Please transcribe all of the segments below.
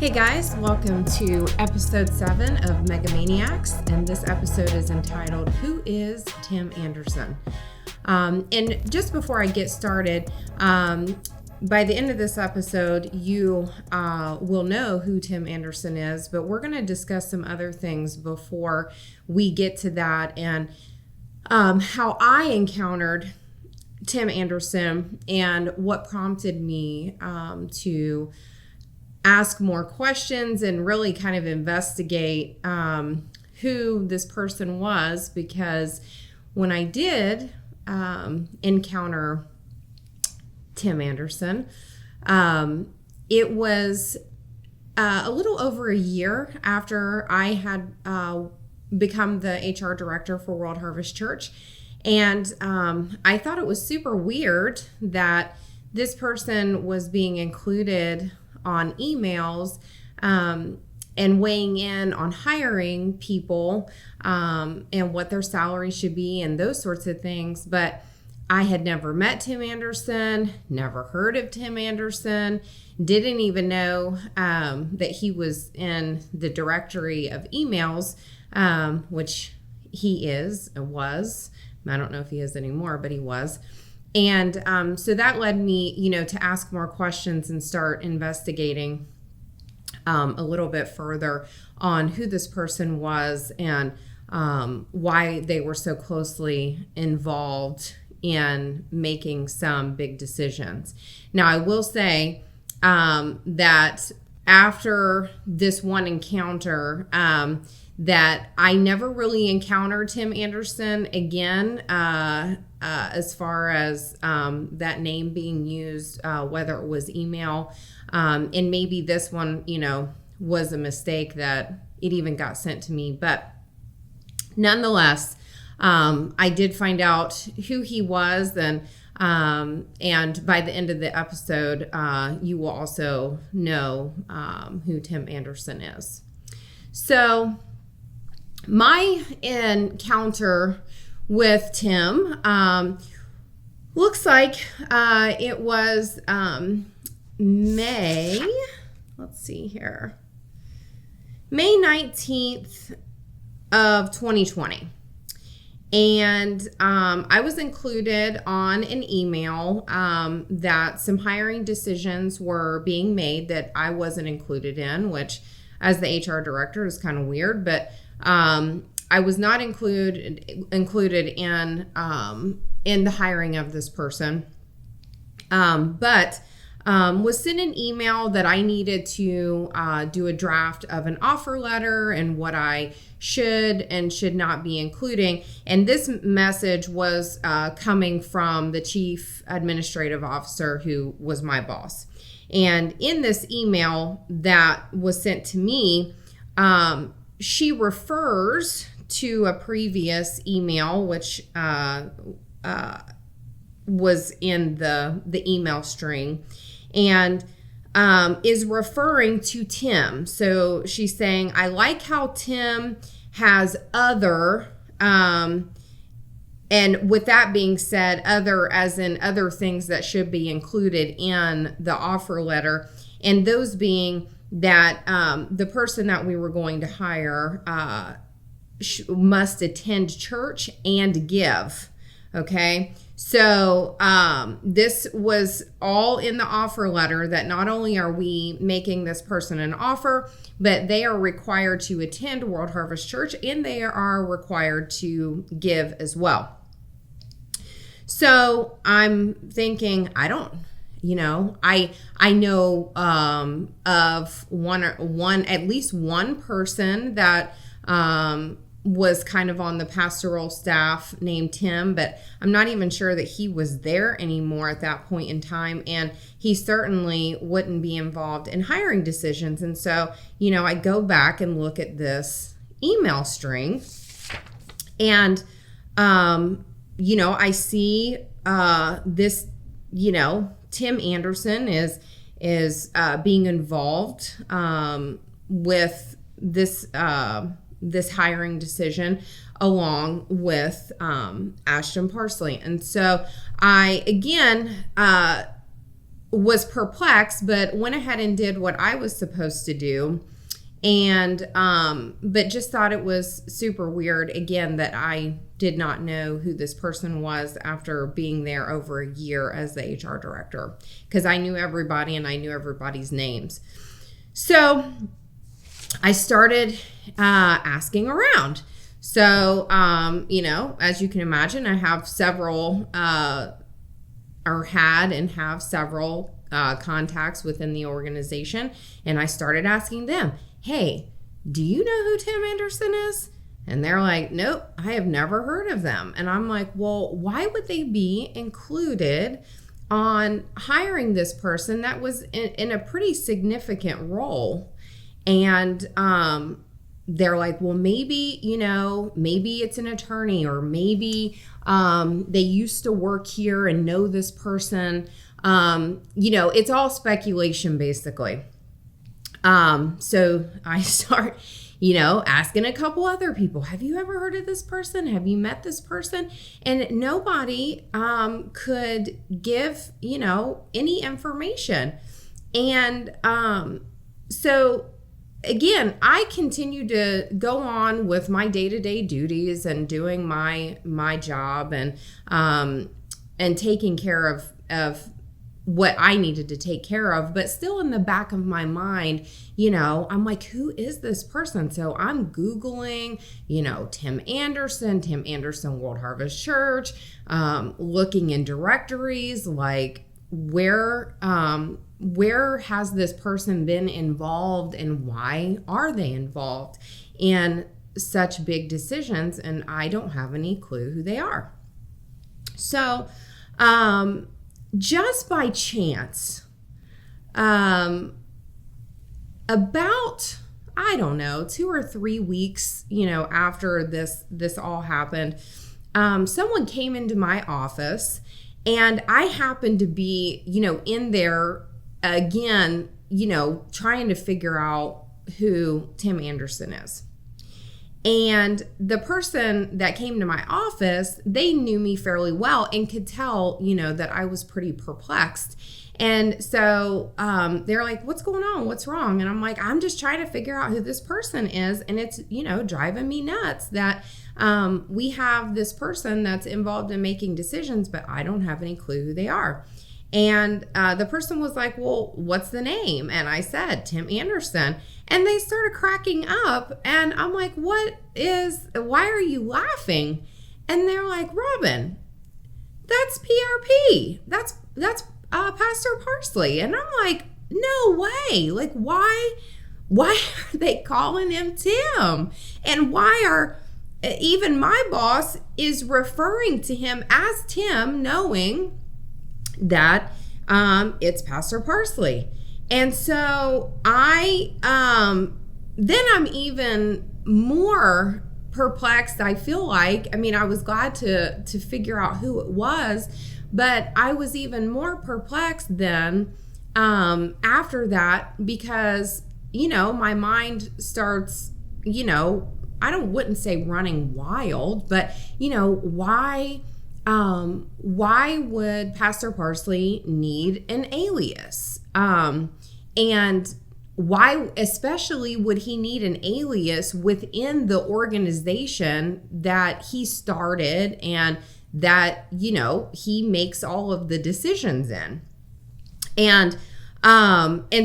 Hey guys, welcome to episode 7 of Maniacs, and this episode is entitled, Who is Tim Anderson? And just before I get started, by the end of this episode, you will know who Tim Anderson is, but we're going to discuss some other things before we get to that, and how I encountered Tim Anderson and what prompted me to ask more questions and really kind of investigate who this person was, because when I did encounter Tim Anderson, it was a little over a year after I had become the HR director for World Harvest Church. And I thought it was super weird that this person was being included on emails and weighing in on hiring people and what their salary should be and those sorts of things. But I had never met Tim Anderson, never heard of Tim Anderson, didn't even know that he was in the directory of emails, which he was. I don't know if he is anymore, but he was. And so that led me, to ask more questions and start investigating a little bit further on who this person was and why they were so closely involved in making some big decisions. Now, I will say that after this one encounter, that I never really encountered Tim Anderson again, as far as that name being used, whether it was email, and maybe this one, was a mistake that it even got sent to me. But nonetheless, I did find out who he was, and by the end of the episode, you will also know who Tim Anderson is. So my encounter with Tim looks like it was May 19th of 2020. And I was included on an email that some hiring decisions were being made that I wasn't included in, which as the HR director is kind of weird, but I was not included in the hiring of this person, but was sent an email that I needed to do a draft of an offer letter and what I should and should not be including. And this message was coming from the chief administrative officer, who was my boss. And in this email that was sent to me, she refers to a previous email, which was in the email string, and is referring to Tim. So she's saying, I like how Tim has other, and with that being said, other as in other things that should be included in the offer letter, and those being that the person that we were going to hire must attend church and give. Okay, so this was all in the offer letter, that not only are we making this person an offer, but they are required to attend World Harvest Church and they are required to give as well. So I'm thinking, I know of at least one person that was kind of on the pastoral staff named Tim, but I'm not even sure that he was there anymore at that point in time, and he certainly wouldn't be involved in hiring decisions. And so, I go back and look at this email string, and I see this, Tim Anderson is being involved with this hiring decision along with Ashton Parsley. And so I, again, was perplexed, but went ahead and did what I was supposed to do. And, but just thought it was super weird, again, that I did not know who this person was after being there over a year as the HR director, because I knew everybody and I knew everybody's names. So I started asking around. So, as you can imagine, I have several, or had and have several contacts within the organization. And I started asking them, hey, do you know who Tim Anderson is? And they're like, nope, I have never heard of them. And I'm like, well, why would they be included on hiring this person that was in a pretty significant role? And they're like, well, maybe it's an attorney, or maybe they used to work here and know this person. It's all speculation, basically. So I start, asking a couple other people, have you ever heard of this person? Have you met this person? And nobody could give, any information. And so again, I continued to go on with my day-to-day duties and doing my job and taking care of what I needed to take care of, but still in the back of my mind, I'm like, who is this person? So I'm Googling, Tim Anderson World Harvest Church, looking in directories, like where has this person been involved and why are they involved in such big decisions? And I don't have any clue who they are. So, just by chance, about, 2 or 3 weeks, after this all happened, someone came into my office, and I happened to be, in there again, trying to figure out who Tim Anderson is. And the person that came to my office, they knew me fairly well and could tell, that I was pretty perplexed. And so they're like, what's going on? What's wrong? And I'm like, I'm just trying to figure out who this person is. And it's, driving me nuts that we have this person that's involved in making decisions, but I don't have any clue who they are. And the person was like, well, what's the name? And I said, Tim Anderson. And they started cracking up. And I'm like, why are you laughing? And they're like, Robin, that's PRP. That's Pastor Parsley. And I'm like, no way. Like, why are they calling him Tim? And why are, even my boss is referring to him as Tim, knowing that it's Pastor Parsley. And so then I'm even more perplexed. I feel like, I was glad to figure out who it was, but I was even more perplexed then after that, because, my mind starts, I wouldn't say running wild, but, why would Pastor Parsley need an alias? And why especially would he need an alias within the organization that he started and that, he makes all of the decisions in? And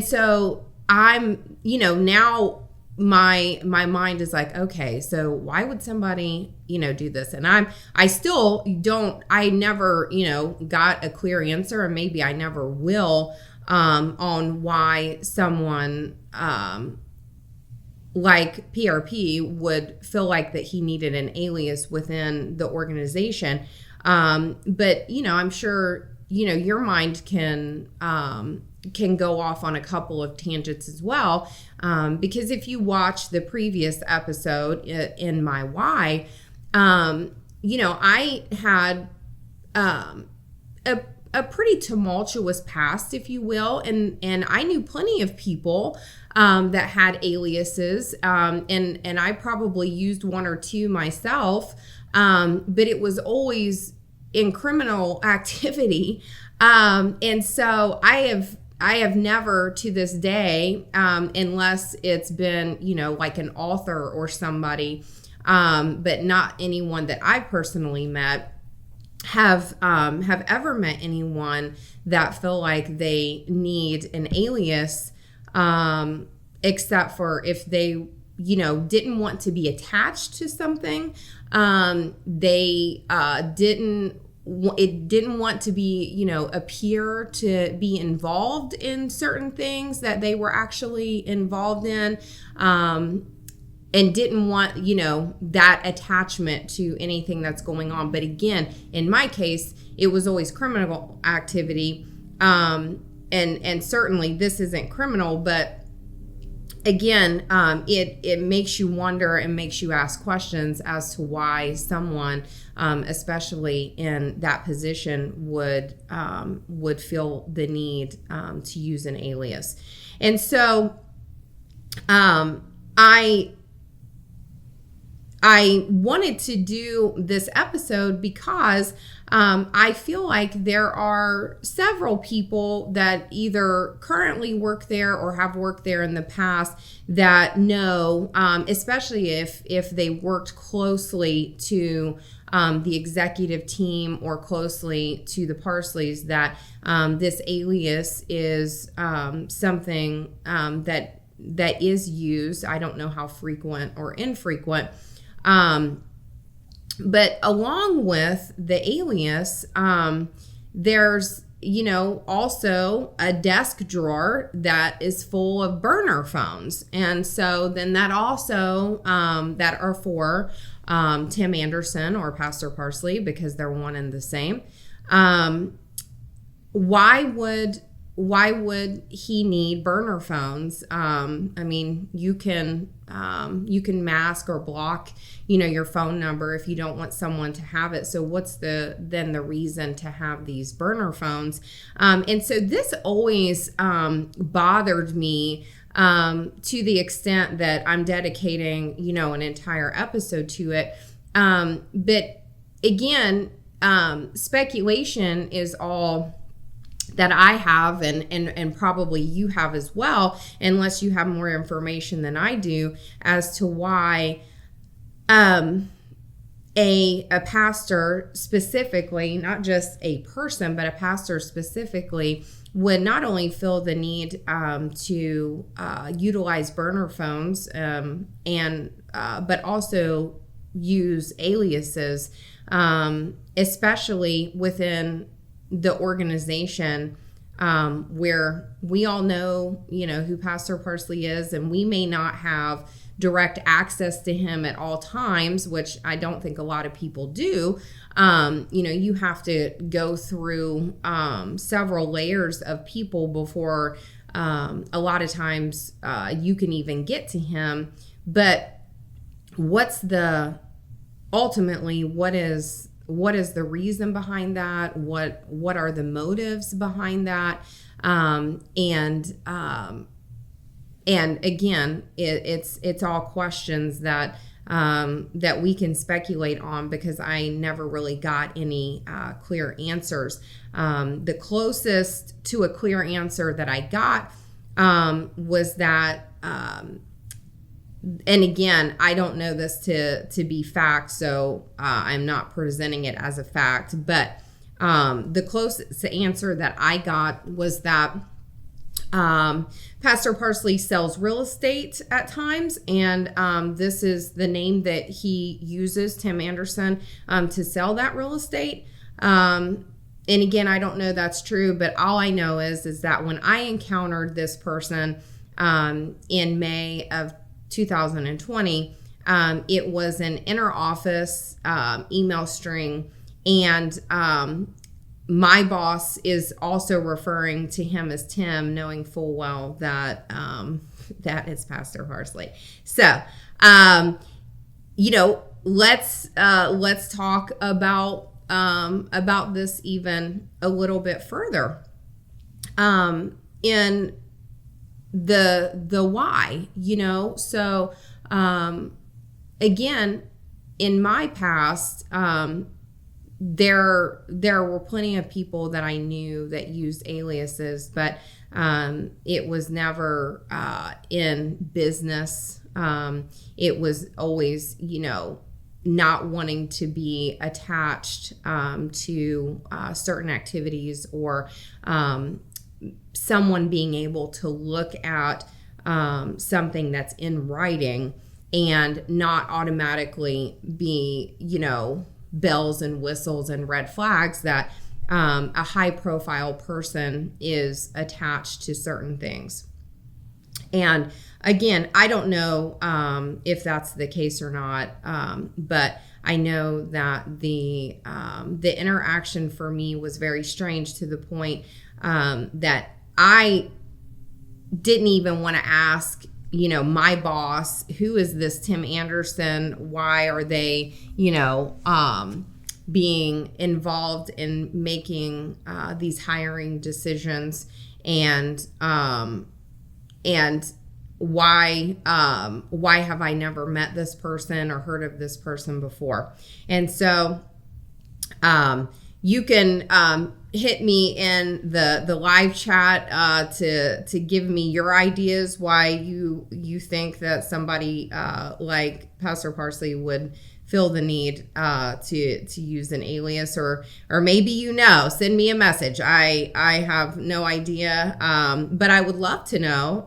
so I'm, now my mind is like, okay, so why would somebody, do this? And I still never, got a clear answer, and maybe I never will, on why someone, like PRP would feel like that he needed an alias within the organization. But, I'm sure, your mind can go off on a couple of tangents as well. Because if you watch the previous episode in my why, I had a pretty tumultuous past, if you will, and I knew plenty of people that had aliases, and I probably used one or two myself, but it was always in criminal activity. And so I have never to this day, unless it's been, like an author or somebody, but not anyone that I personally met, have ever met anyone that feel like they need an alias, except for if they, didn't want to be attached to something. They didn't want to be, appear to be involved in certain things that they were actually involved in, and didn't want, that attachment to anything that's going on. But again, in my case, it was always criminal activity. And certainly this isn't criminal, but again, it makes you wonder and makes you ask questions as to why someone, especially in that position, would feel the need to use an alias. And so I wanted to do this episode because I feel like there are several people that either currently work there or have worked there in the past that know, especially if they worked closely to the executive team or closely to the Parsleys, that this alias is something that is used. I don't know how frequent or infrequent. But along with the alias, there's, also a desk drawer that is full of burner phones. And so then that also, that are for Tim Anderson or Pastor Parsley, because they're one and the same. Why would he need burner phones? You can mask or block, your phone number if you don't want someone to have it. So what's the reason to have these burner phones? And so this always bothered me to the extent that I'm dedicating, an entire episode to it. But again, speculation is all that I have, and probably you have as well, unless you have more information than I do, as to why a pastor specifically, not just a person, but a pastor specifically, would not only feel the need to utilize burner phones, but also use aliases, especially within the organization, where we all know, who Pastor Parsley is, and we may not have direct access to him at all times, which I don't think a lot of people do. You have to go through several layers of people before a lot of times you can even get to him. But what is the reason behind that? What are the motives behind that? And again, it's all questions that we can speculate on, because I never really got any clear answers. The closest to a clear answer that I got was that, and again, I don't know this to be fact, so I'm not presenting it as a fact, but the closest answer that I got was that Pastor Parsley sells real estate at times, and this is the name that he uses, Tim Anderson, to sell that real estate. And again, I don't know that's true, but all I know is that when I encountered this person in May of 2020, it was an inter-office email string, and my boss is also referring to him as Tim, knowing full well that that is Pastor Parsley. So, let's talk about this even a little bit further. In the why, so again, in my past, there were plenty of people that I knew that used aliases, but it was never in business. It was always, not wanting to be attached to certain activities, or someone being able to look at something that's in writing and not automatically be, bells and whistles and red flags that a high profile person is attached to certain things. And again, I don't know if that's the case or not, but I know that the interaction for me was very strange, to the point that I didn't even want to ask, my boss, who is this Tim Anderson? Why are they, being involved in making these hiring decisions, and why have I never met this person or heard of this person before? And so you can hit me in the live chat to give me your ideas why you think that somebody like Pastor Parsley would feel the need to use an alias, or maybe send me a message. I have no idea, but I would love to know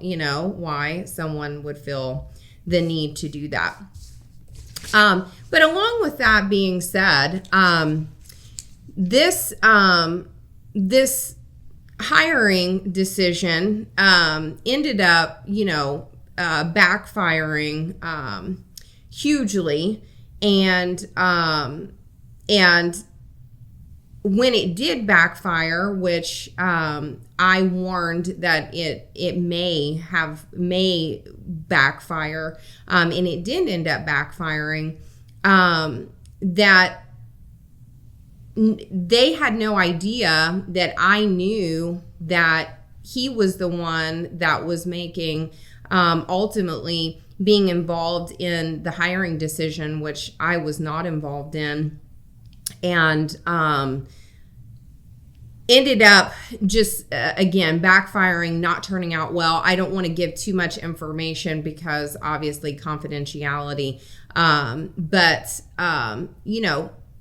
why someone would feel the need to do that. But along with that being said, this hiring decision ended up backfiring hugely. And when it did backfire, which I warned that it may backfire, and it did end up backfiring, that they had no idea that I knew that he was the one that was making ultimately being involved in the hiring decision, which I was not involved in, and ended up just, again, backfiring, not turning out well. I don't want to give too much information because obviously confidentiality, but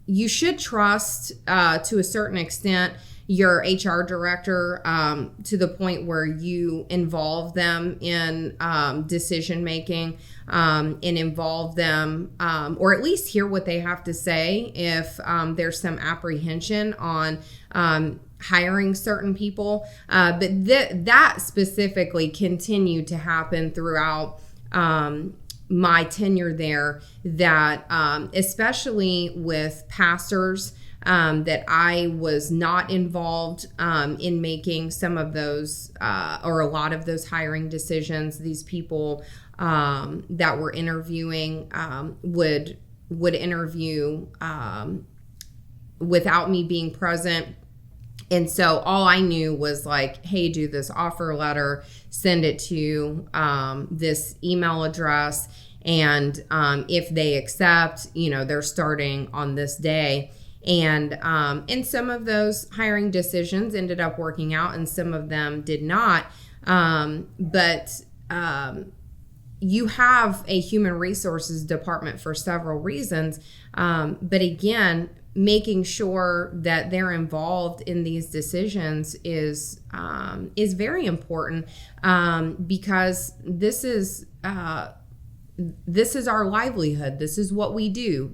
you should trust to a certain extent your HR director to the point where you involve them in decision making, and involve them, or at least hear what they have to say if there's some apprehension on hiring certain people. But that specifically continued to happen throughout my tenure there, that especially with pastors, that I was not involved in making some of those or a lot of those hiring decisions. These people that were interviewing would interview without me being present. And so all I knew was like, hey, do this offer letter, send it to this email address, and if they accept, they're starting on this day. And some of those hiring decisions ended up working out, and some of them did not. But you have a human resources department for several reasons. But again, making sure that they're involved in these decisions is very important, because this is our livelihood. This is what we do.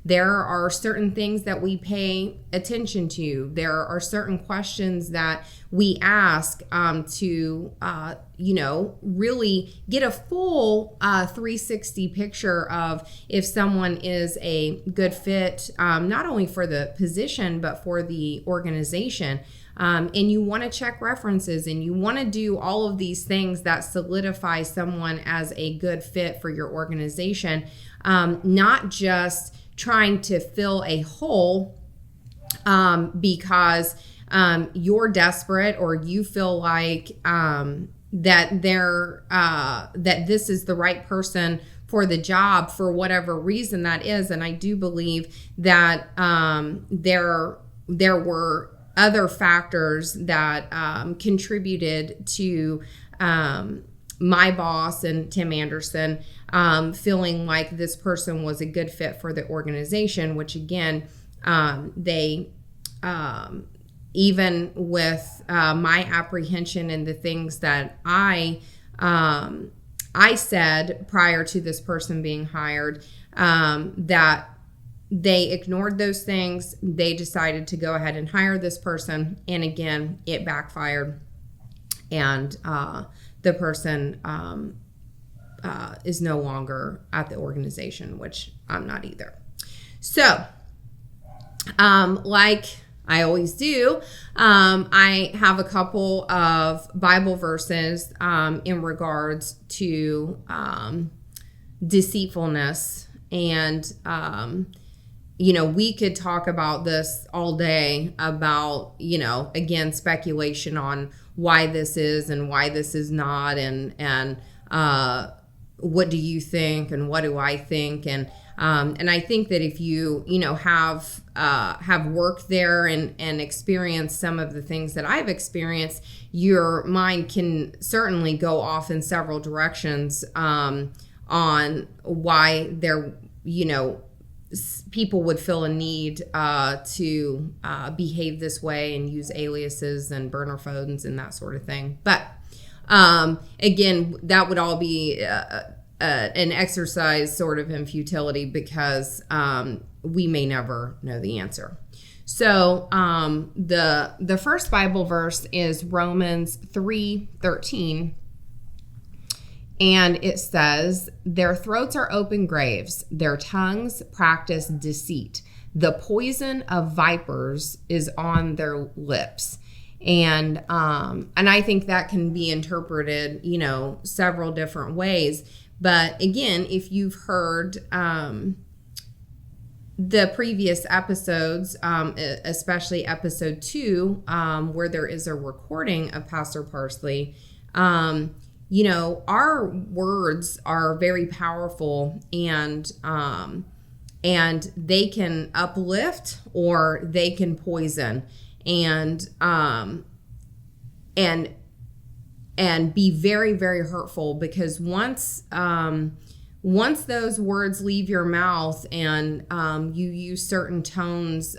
There are certain things that we pay attention to. There are certain questions that we ask to really get a full 360 picture of if someone is a good fit, not only for the position, but for the organization. And you want to check references, and you want to do all of these things that solidify someone as a good fit for your organization, not just trying to fill a hole because you're desperate, or you feel like that this is the right person for the job for whatever reason that is. And I do believe that there were other factors that contributed to my boss and Tim Anderson feeling like this person was a good fit for the organization, which again, they even with my apprehension and the things that I said prior to this person being hired, that they ignored those things. They decided to go ahead and hire this person. And again, it backfired. And the person is no longer at the organization, which I'm not either. So, like I always do, I have a couple of Bible verses in regards to deceitfulness. And, we could talk about this all day about, again, speculation on why this is and why this is not, and what do you think and what do I think, and I think that if you have worked there and experienced some of the things that I've experienced, your mind can certainly go off in several directions on why there people would feel a need to behave this way and use aliases and burner phones and that sort of thing. But again, that would all be an exercise sort of in futility, because we may never know the answer. So the first Bible verse is Romans 3:13. And it says, their throats are open graves, their tongues practice deceit. The poison of vipers is on their lips. And I think that can be interpreted, several different ways. But again, if you've heard the previous episodes, especially episode 2, where there is a recording of Pastor Parsley, our words are very powerful, and they can uplift or they can poison, and be very, very hurtful, because once those words leave your mouth and you use certain tones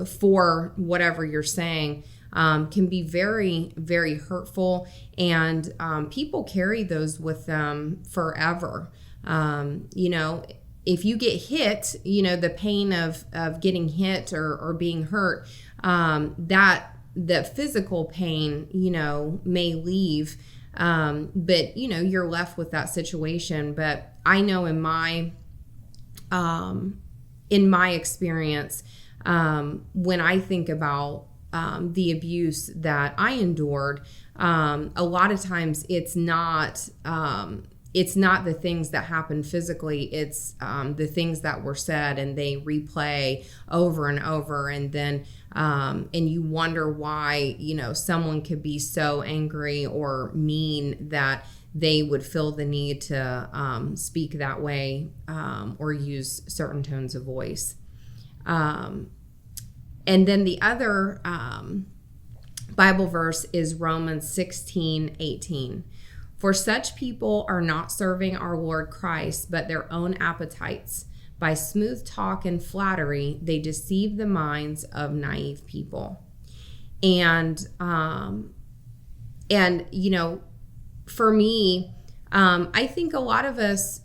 for whatever you're saying, can be very, very hurtful, and people carry those with them forever. If you get hit, the pain of getting hit or being hurt, that the physical pain, may leave, but you're left with that situation. But I know in my experience, when I think about the abuse that I endured, a lot of times it's not the things that happen physically. It's the things that were said, and they replay over and over, and then and you wonder why someone could be so angry or mean that they would feel the need to speak that way, or use certain tones of voice. And then the other Bible verse is Romans 16:18. For such people are not serving our Lord Christ, but their own appetites. By smooth talk and flattery, they deceive the minds of naive people. And for me, I think a lot of us,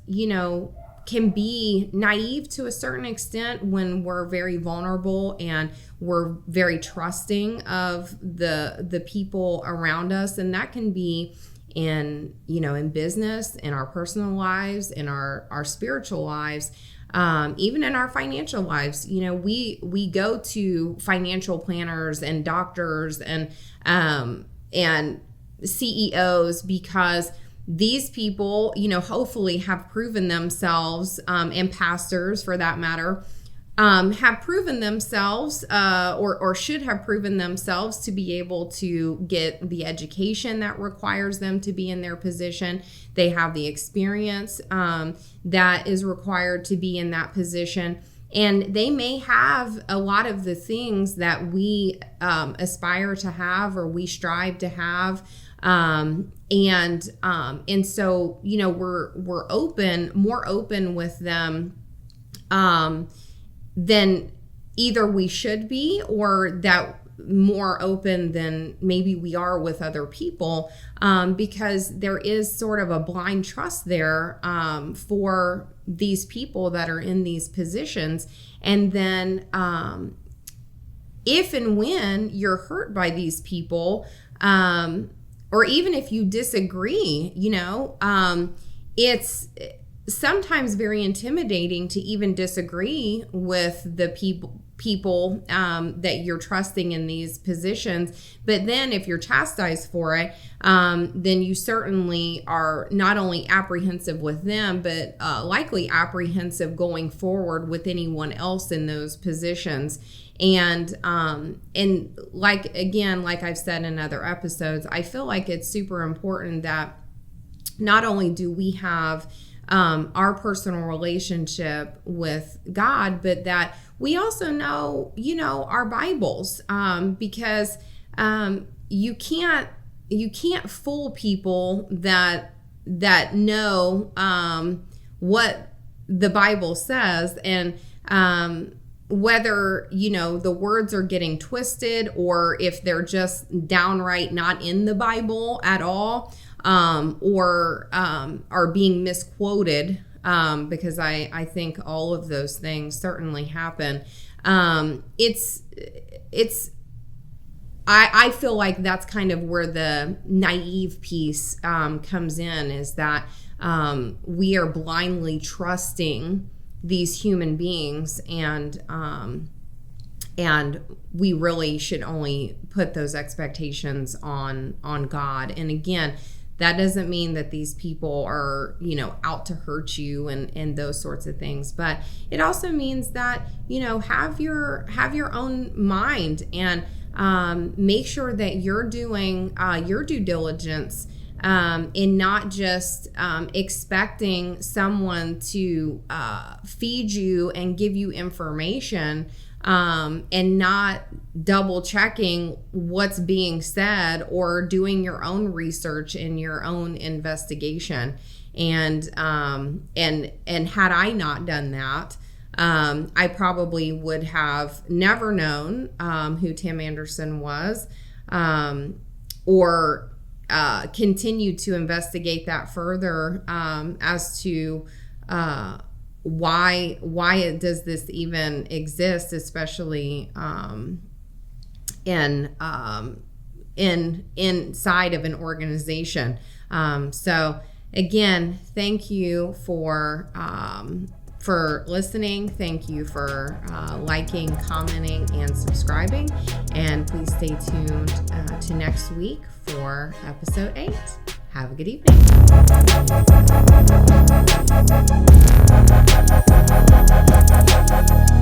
can be naive to a certain extent when we're very vulnerable and we're very trusting of the people around us. And that can be in business, in our personal lives, in our spiritual lives, even in our financial lives. We go to financial planners and doctors and CEOs because these people, hopefully have proven themselves, and pastors for that matter, have proven themselves or should have proven themselves to be able to get the education that requires them to be in their position. They have the experience that is required to be in that position. And they may have a lot of the things that we aspire to have or we strive to have. And so, we're more open with them than either we should be, or that more open than maybe we are with other people, because there is sort of a blind trust there for these people that are in these positions. And then if and when you're hurt by these people, or even if you disagree, it's sometimes very intimidating to even disagree with the people that you're trusting in these positions. But then if you're chastised for it, then you certainly are not only apprehensive with them, but likely apprehensive going forward with anyone else in those positions. And like I've said in other episodes, I feel like it's super important that not only do we have our personal relationship with God, but that we also know, our Bibles, because you can't fool people that know what the Bible says, and whether the words are getting twisted or if they're just downright not in the Bible at all. Or are being misquoted, because I think all of those things certainly happen. I feel like that's kind of where the naive piece comes in, is that we are blindly trusting these human beings, and we really should only put those expectations on God. And again, that doesn't mean that these people are, out to hurt you and those sorts of things. But it also means that, have your own mind, and make sure that you're doing your due diligence in not just expecting someone to feed you and give you information, and not double checking what's being said or doing your own research and your own investigation. And had I not done that, I probably would have never known who Tim Anderson was, or continued to investigate that further as to why does this even exist, especially inside of an organization. So again, thank you for listening. Thank you for liking, commenting, and subscribing. And please stay tuned to next week for episode 8. Have a good evening.